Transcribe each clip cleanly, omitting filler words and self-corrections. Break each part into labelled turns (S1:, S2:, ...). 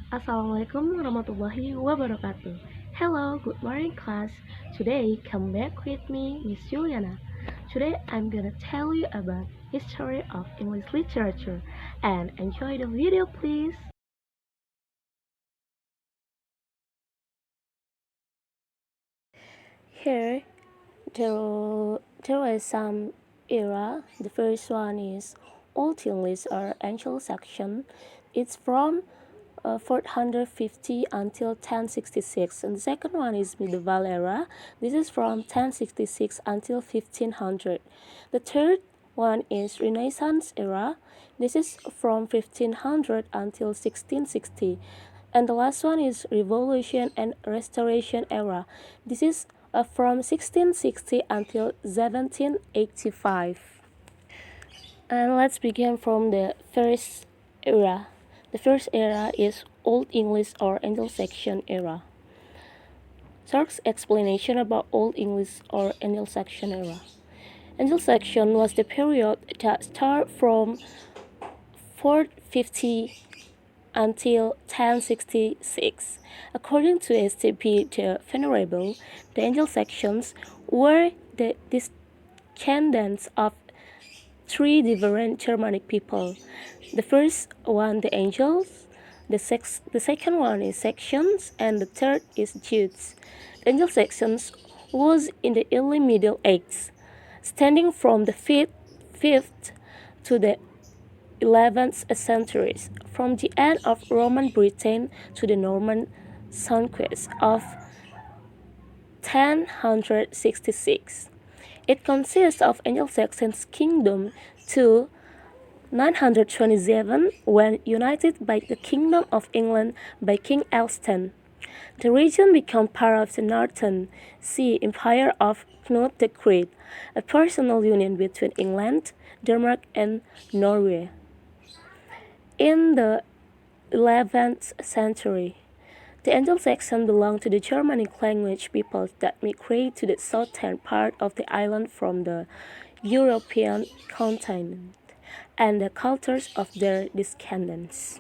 S1: Assalamualaikum warahmatullahi wabarakatuh. Hello, good morning class. Today come back with me, Miss Juliana. Today I'm gonna tell you about history of English literature and enjoy the video please.
S2: Here, there are some era. The first one is Old English or ancient section. It's from 450 until 1066. And the second one is medieval era. This is from 1066 until 1500. The third one is Renaissance era. This is from 1500 until 1660. And the last one is Revolution and Restoration era. This is from 1660 until 1785. And let's begin from the first era. The first era is Old English or Anglo-Saxon era. Short explanation about Old English or Anglo-Saxon era. Anglo-Saxon was the period that started from 450 until 1066. According to S.T.P. the Venerable, the Anglo-Saxons were the descendants of three different Germanic people. The first one, the Angels, the second one is Saxons, and the third is Jutes. The Anglo-Saxons was in the early Middle Ages, standing from the 5th to the 11th centuries, from the end of Roman Britain to the Norman conquest of 1066. It consists of Anglo-Saxon kingdom to 927 when united by the Kingdom of England by King Elstan. The region became part of the Northern Sea Empire of Knut the Great, a personal union between England, Denmark, and Norway. In the 11th century, the Anglo-Saxons belonged to the Germanic language peoples that migrated to the southern part of the island from the European continent and the cultures of their descendants.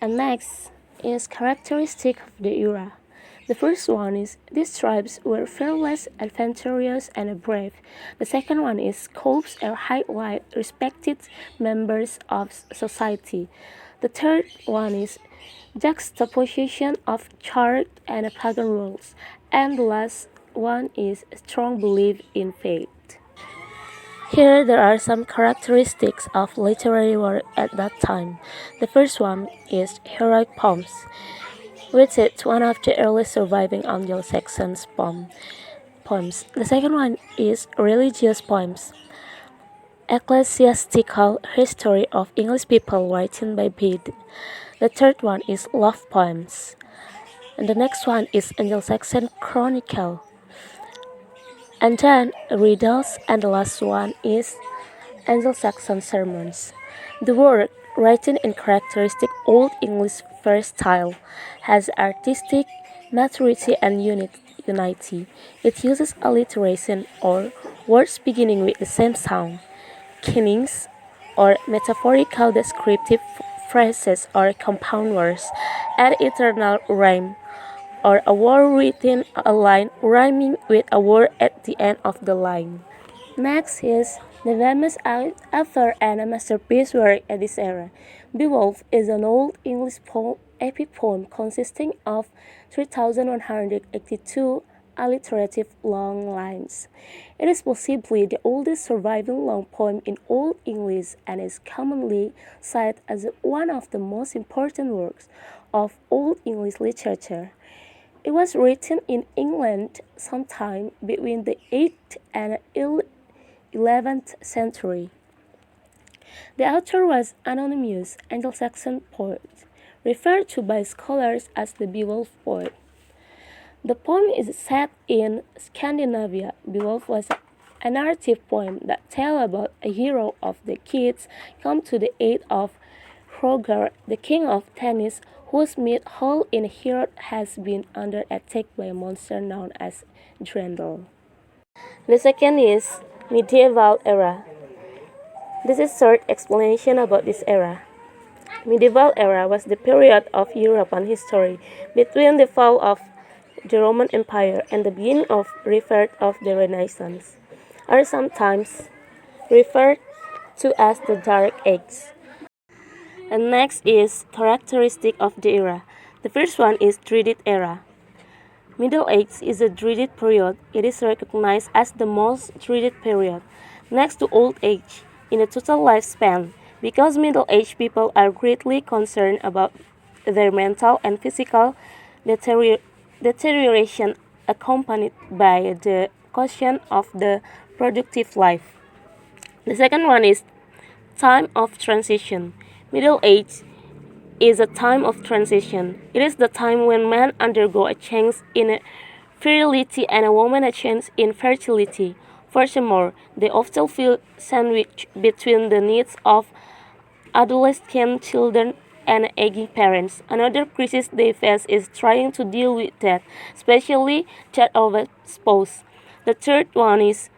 S2: And next is characteristic of the era. The first one is these tribes were fearless, adventurous, and brave. The second one is scopes are highly respected members of society. The third one is juxtaposition of church and pagan rules. And the last one is strong belief in faith. Here there are some characteristics of literary work at that time. The first one is heroic poems, which is one of the earliest surviving Anglo-Saxon poems. The second one is religious poems, ecclesiastical history of English people written by Bede. The third one is love poems. And the next one is Anglo-Saxon chronicle. And then riddles, and the last one is Anglo-Saxon sermons. The work, written in characteristic Old English verse style, has artistic maturity and unity. It uses alliteration or words beginning with the same sound, kennings, or metaphorical descriptive phrases or compound words, and eternal rhyme, or a word within a line rhyming with a word at the end of the line. Next is the famous author and a masterpiece work at this era. Beowulf is an old English epic poem consisting of 3,182 alliterative long lines. It is possibly the oldest surviving long poem in Old English and is commonly cited as one of the most important works of Old English literature. It was written in England sometime between the 8th and 11th century. The author was anonymous Anglo-Saxon poet, referred to by scholars as the Beowulf poet. The poem is set in Scandinavia. Beowulf was a narrative poem that tells about a hero of the Geats come to the aid of Hrothgar, the king of Tennis, whose mead-hall in Heorot has been under attack by a monster known as Drendel. The second is medieval era. This is short explanation about this era. Medieval era was the period of European history between the fall of the Roman Empire and the beginning of referred of the Renaissance, are sometimes referred to as the Dark Ages. And next is characteristic of the era. The first one is Druid era. Middle Age is a Druid period. It is recognized as the most Druid period, next to Old Age, in a total lifespan, because middle-aged people are greatly concerned about their mental and physical deterioration accompanied by the caution of the productive life. The second one is time of transition. Middle age is a time of transition. It is the time when men undergo a change in virility and a woman a change in fertility. Furthermore, they often feel sandwiched between the needs of adolescent children and aging parents. Another crisis they face is trying to deal with death, especially death of a spouse. The third one is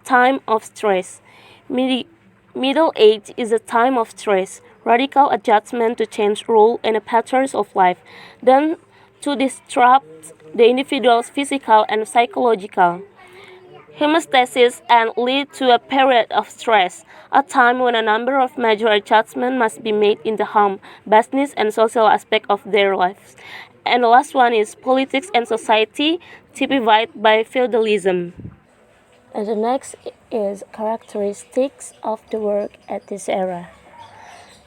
S2: time of stress. Middle age is a time of stress, radical adjustment to change rule and patterns of life, done to disrupt the individual's physical and psychological homeostasis and lead to a period of stress, a time when a number of major adjustments must be made in the home, business, and social aspect of their lives. And the last one is politics and society, typified by feudalism. And the next is characteristics of the work at this era.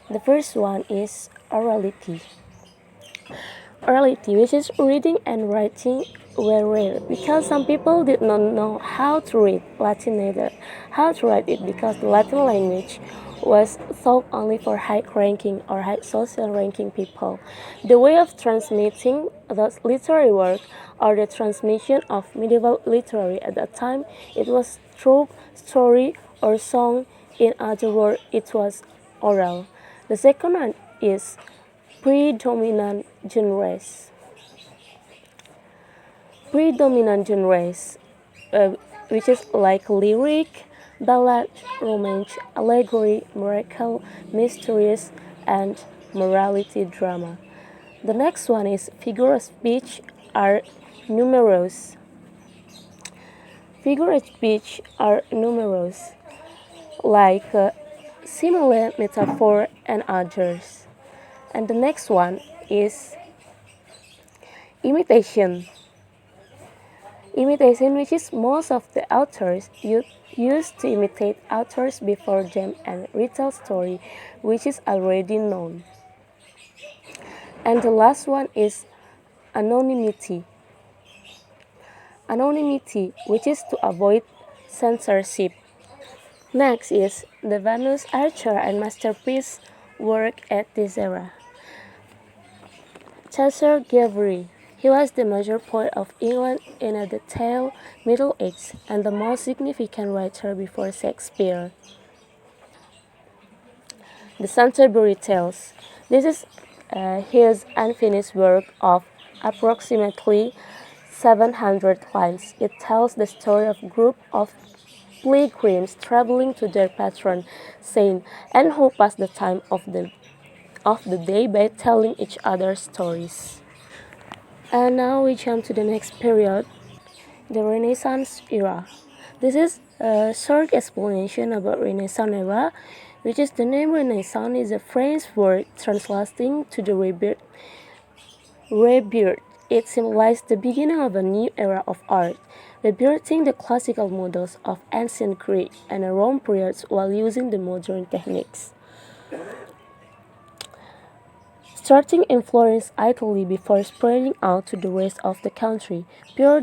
S2: The first one is orality. Orality, which is reading and writing, were rare because some people did not know how to read Latin neither how to write it because the Latin language was thought only for high-ranking or high social ranking people. The way of transmitting the literary work or the transmission of medieval literature at that time, it was through story or song. In other words, it was oral. The second one is predominant genres. Predominant genres, which is like lyric, ballad, romance, allegory, miracle, mysterious, and morality drama. The next one is figure of speech are numerous. Figure of speech are numerous, like simile, metaphor, and others. And the next one is imitation. Imitation, which is most of the authors used to imitate authors before them and retell story which is already known. And the last one is anonymity. Anonymity, which is to avoid censorship. Next is the Venus Archer and masterpiece work at this era. Chaucer Gavry. He was the major poet of England in the tail Middle Ages and the most significant writer before Shakespeare. The Canterbury Tales. This is his unfinished work of approximately 700 lines. It tells the story of a group of pilgrims traveling to their patron saint and who pass the time of the day by telling each other stories. And now we jump to the next period, the Renaissance era. This is a short explanation about Renaissance era, which is the name Renaissance is a French word translating to the rebirth. Rebirth. It symbolizes the beginning of a new era of art, rebirthing the classical models of ancient Greek and Rome periods while using the modern techniques. Starting in Florence, Italy, before spreading out to the rest of the country, prior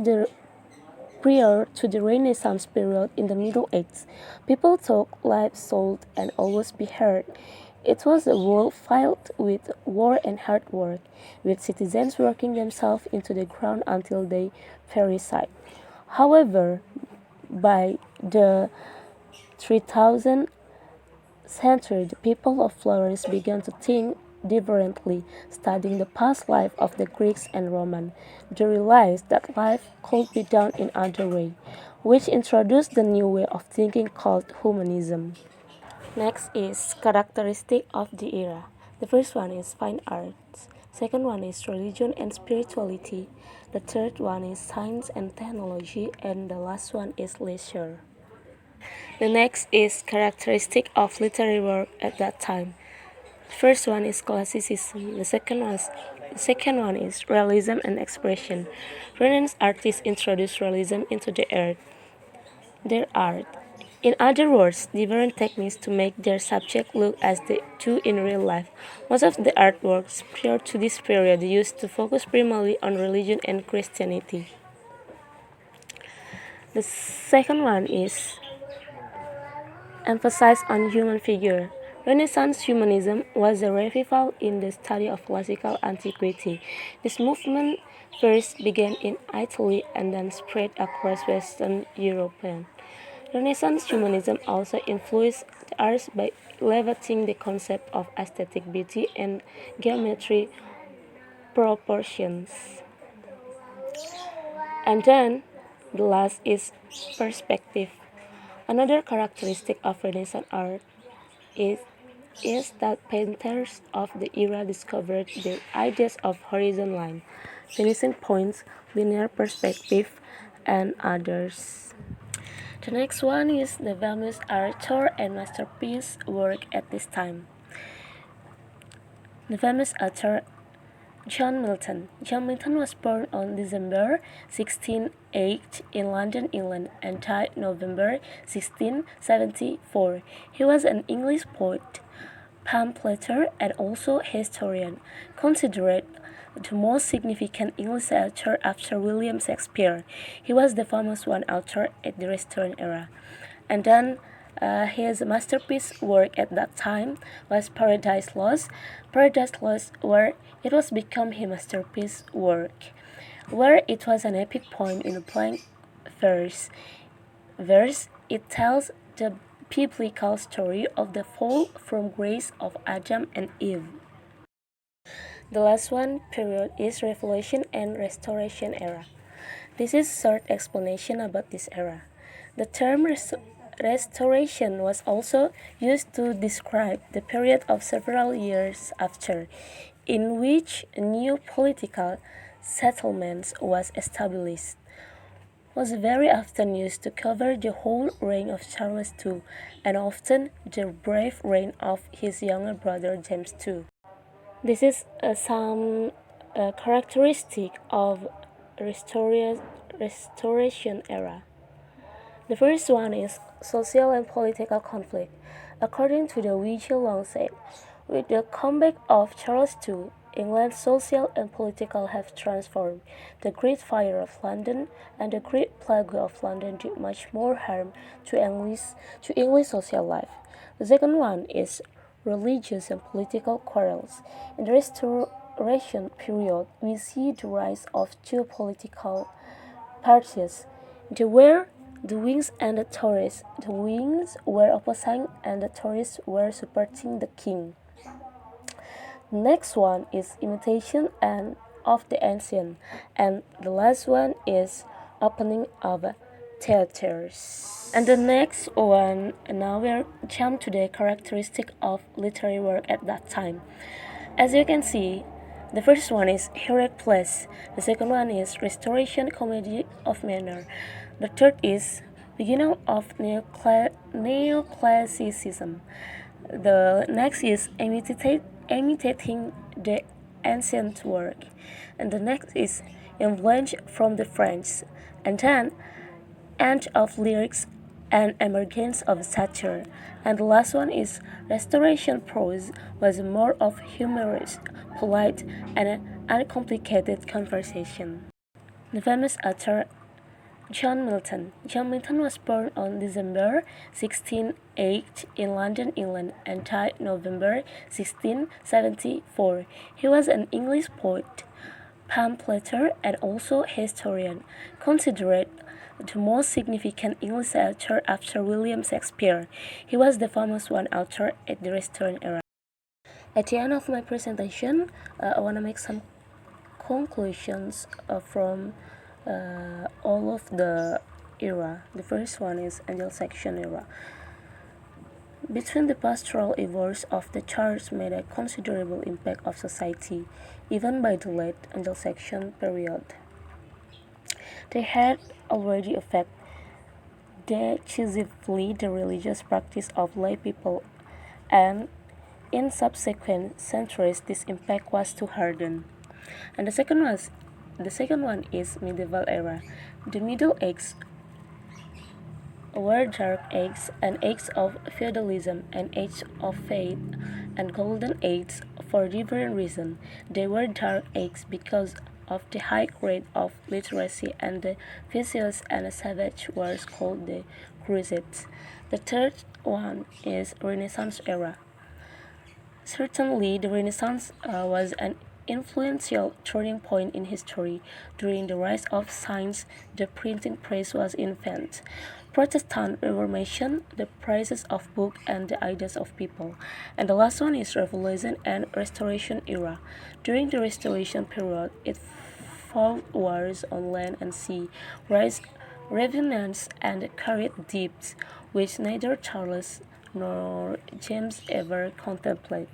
S2: to the Renaissance period in the Middle Ages, people talk, live, sold, and always be heard. It was a world filled with war and hard work, with citizens working themselves into the ground until they perished. However, by the 3000th century, the people of Florence began to think differently, studying the past life of the Greeks and Romans. They realized that life could be done in other way, which introduced the new way of thinking called humanism. Next is characteristic of the era. The first one is fine arts. Second one is religion and spirituality. The third one is science and technology, and the last one is leisure. The next is characteristic of literary work at that time. The first one is classicism. The second one is realism and expression. Renaissance artists introduced realism into their art. In other words, different techniques to make their subject look as they do in real life. Most of the artworks prior to this period used to focus primarily on religion and Christianity. The second one is emphasize on human figure. Renaissance humanism was a revival in the study of classical antiquity. This movement first began in Italy and then spread across Western Europe. Renaissance humanism also influenced the arts by elevating the concept of aesthetic beauty and geometry proportions. And then the last is perspective. Another characteristic of Renaissance art is, is that painters of the era discovered the ideas of horizon line, finishing points, linear perspective, and others. The next one is the famous author and masterpiece work at this time. The famous author John Milton. John Milton was born on December 1608 in London, England, and died November 1674. He was an English poet, pamphleteer, and also historian, considered the most significant English author after William Shakespeare. He was the famous one author at the Restoration era. And then his masterpiece work at that time was Paradise Lost. Paradise Lost, where it was become his masterpiece work, where it was an epic poem in a blank verse. It tells the biblical story of the fall from grace of Adam and Eve. The last one period is Revolution and Restoration era. This is short explanation about this era. The term restoration was also used to describe the period of several years after, in which a new political settlement was established. Was very often used to cover the whole reign of Charles II and often the brief reign of his younger brother James II. This is some characteristic of restoration era. The first one is social and political conflict. According to the Vigil Long said, with the comeback of Charles II, England's social and political have transformed. The Great Fire of London and the Great Plague of London did much more harm to English social life. The second one is religious and political quarrels. In the Restoration period, we see the rise of two political parties. There were the Whigs and the Tories. The Whigs were opposing and the Tories were supporting the king. Next one is imitation and of the ancient, and the last one is opening of theaters. And the next one, now we're jump to the characteristic of literary work at that time. As you can see, the first one is heroic plays. The second one is restoration comedy of manner. The third is beginning of neoclassicism. The next is imitating the ancient work, and the next is influence from the French, and then end of lyrics and emergence of satire, and the last one is restoration prose was more of humorous, polite, and uncomplicated conversation. The famous author John Milton. John Milton was born on December 1608 in London, England, and died November 1674. He was an English poet, pamphleteer, and also historian, considered the most significant English author after William Shakespeare. He was the famous one author at the Restoration era. At the end of my presentation, I want to make some conclusions from all of the era. The first one is Anglo-Saxon era. Between the pastoral efforts of the church made a considerable impact of society, even by the late Anglo-Saxon period. They had already affected decisively the religious practice of lay people, and in subsequent centuries this impact was to harden. And the second one is medieval era. The Middle Ages were dark ages, an age of feudalism, an age of faith, and golden age for different reasons. They were dark ages because of the high rate of literacy and the vicious and savage wars called the Crusades. The third one is Renaissance era. Certainly, the Renaissance was an influential turning point in history. During the rise of science, the printing press was invented. Protestant Reformation, the prices of books and the ideas of people. And the last one is Revolution and Restoration era. During the Restoration period, it fought wars on land and sea, raised revenues, and carried debts, which neither Charles nor James ever contemplated.